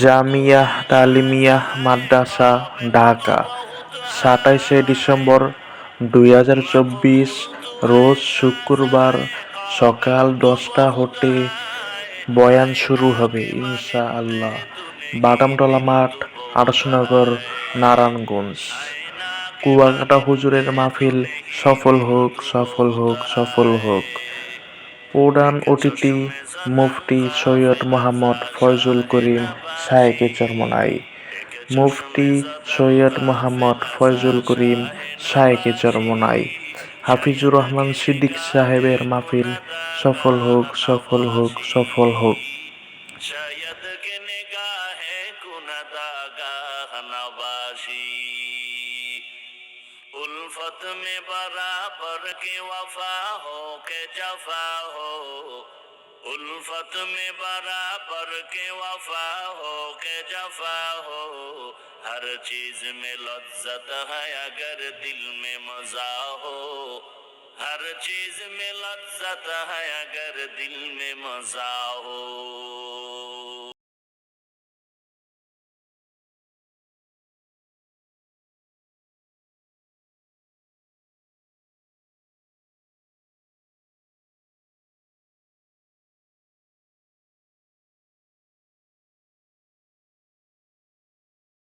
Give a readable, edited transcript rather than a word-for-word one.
জামিয়াহ তালিমিয়াহ মাদ্রাসা, Dhaka, ২৭শে December ২০২৪, রোজ শুক্রবার সকাল ১০টা হতে বয়ান শুরু হবে ইনশাআল্লাহ। বাদামতলা মাঠ, আদর্শনগর, নারায়ণগঞ্জ। কুয়াকাটা হুজুরের মাহফিল সফল হোক, সফল হোক, সফল হোক। প্রধান অতিথি মুফতি সৈয়দ মোহাম্মদ ফয়জুল করিম শায়েকে চরমোনাই। মুফতি সৈয়দ মোহাম্মদ ফয়জুল করিম শায়েকে চরমোনাই। হাফিজুর রহমান সিদ্দিক সাহেবের মাহফিল সফল হোক, সফল হোক, সফল হোক। शायद के निगाहे कुनदागाह नवाशी उल्फत में बराबर के वफा हो के जफा हो उल्फत में बराबर के वफा हो के जफा हो हर चीज में लज्जत है अगर दिल में मजा हो हर चीज में लज्जत है अगर दिल में मजा हो